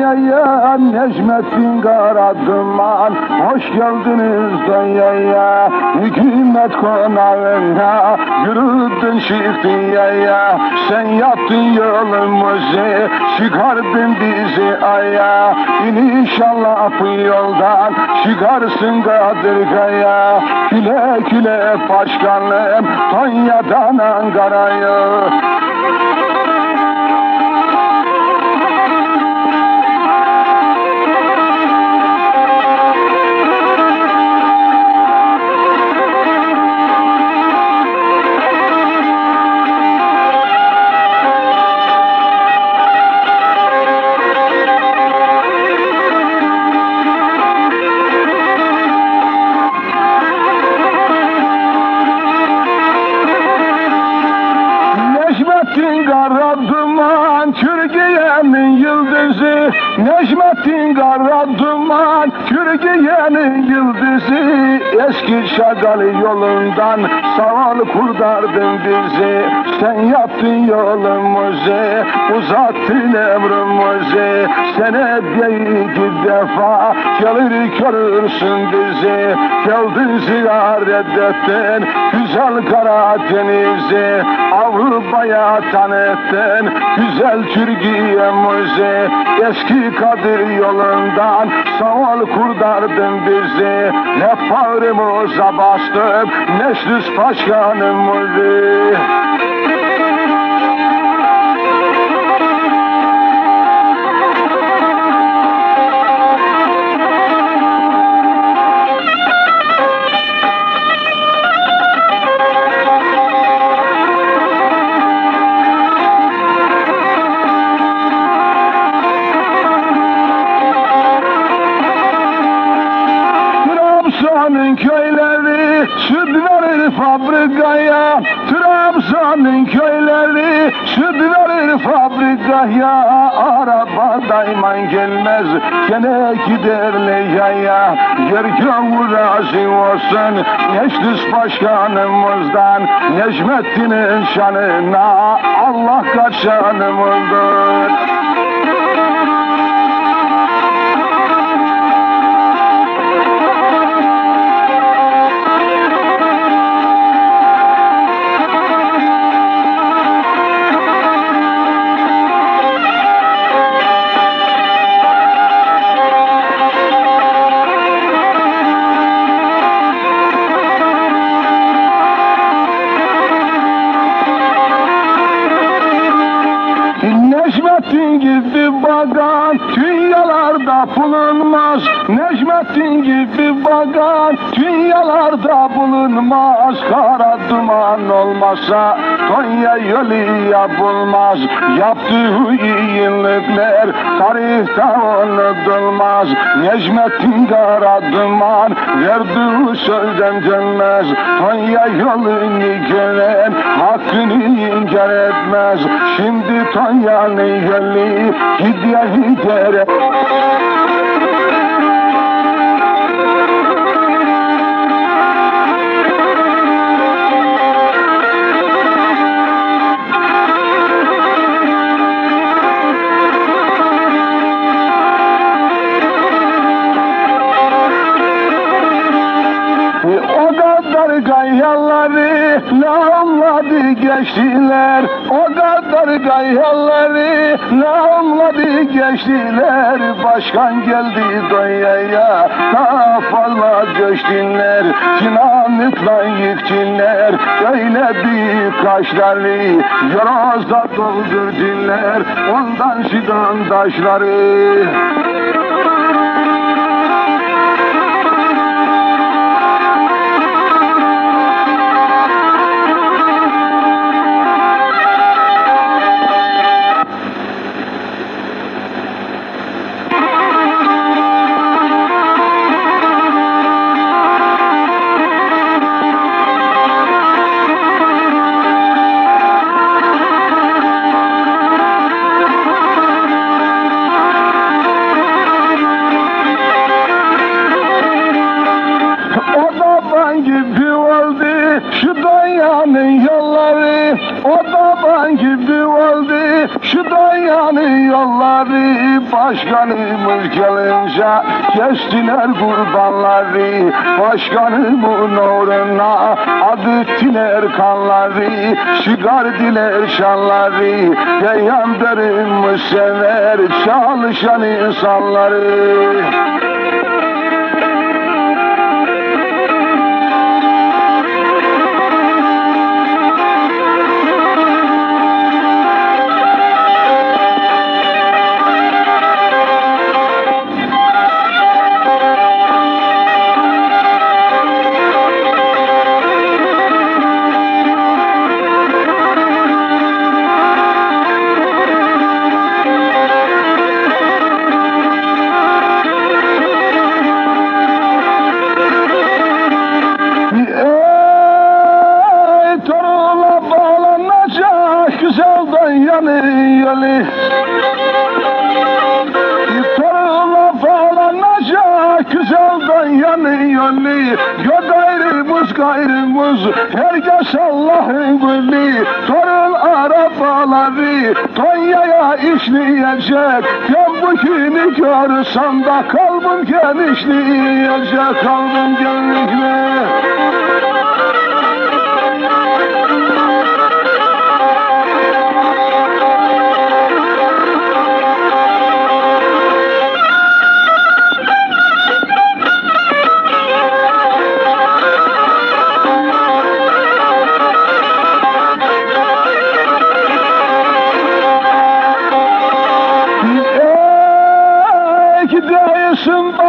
Konya'ya, Necmettin Karaduman, hoş geldiniz Konya'ya. Hükümet konağına yürüdün Şiftiya'ya. Sen yaptın yolumuzu, çıkardın bizi aya. İnşallah bu yoldan çıkarsın Kadırga'ya. Güle güle başkanım, Konya'dan Ankara'ya. Karaduman, Türkiye'nin yıldızı. Necmettin Karaduman, Türkiye'nin yıldızı. Eski Şagal yolundan sağ ol kurtardın bizi. Sen yaptın yolumuzu, uzattın ömrümüzü. Sene değil iki defa gelir görürsün bizi. Geldin ziyaret ettin güzel Karadeniz'i. Avrupa'ya tanıttın güzel Türkiye'mizi. Eski Kadir yolundan sağ ol kurtardın bizi. Ne bağrımıza bastık meclis başkanımızı. Trabzon'un köyleri süt verir fabrikaya. Trabzon'un köyleri süt verir fabrikaya. Araba dayman gelmez gene giderler yaya. Yer gavur razı olsun meclis başkanımızdan. Necmettin'in şanına Allah kaçanımızdır. Necmettin gibi bakan dünyalarda bulunmaz. Necmettin gibi bakan dünyalarda bulunmaz. Kara duman olmasa Konya yolu yapılmaz. Yaptığı iyilikler tarihte unutulmaz. Necmettin Kara duman verdiği sözden dönmez. Konya yolunu gören hakkını inkar etmez. Şimdi Konya'nın yolu gidiyor gidere. O kadar gayaları lağımladı geçtiler. O kadar gayaları lağımladı geçtiler. Başkan geldi Konya'ya kafalma göçtüler. Cinanlıkla yıktılar öyle büyük kaşları. Yorozda doldurdular ondan şidan taşları. başkanımız gelince kestiler kurbanları. Başkanımın uğruna adıttiler kanları, çıkardılar şanları. Peygamberimiz sever çalışan insanları. Torunla bağlanacak güzelden yanı Gök ayrımız gayrımız herkes Allah'ın gülü. Torun arabaları Konya'ya işleyecek. Ben bu günü görsem de kalbim genişleyecek. Kalbim genişleyecek.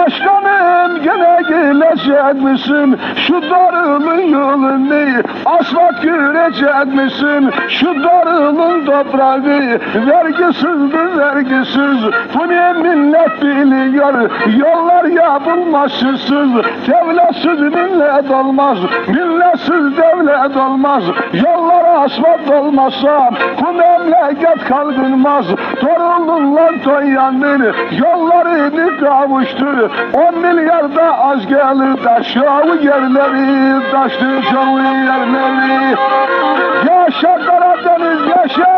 Başkanım gene gelecek misin? Şu darılın yolunu asfalt görecek misin? Şu darılın toprağı vergisizdir vergisiz. Bu ne millet biliyor? Yollar yapılmazsız. Devletsiz millet olmaz. Milletsiz devlet olmaz. Yollara asfalt olmazsa bu memleket kalkınmaz. Torunlar toyandır. Yollarını kavuştur. 10 milyar da az gelir taşağı yerleri, taşlı çoğu yerleri. Yaşa Karadeniz yaşa!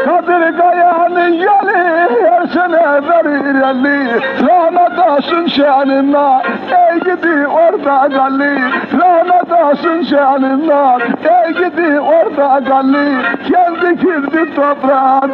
Kadırgaya'nın yeli her sene verir elli. Rahmetasın şanına ey gidi orada galli. Rahmetasın şanına ey gidi orada galli. Geldi girdi toprağın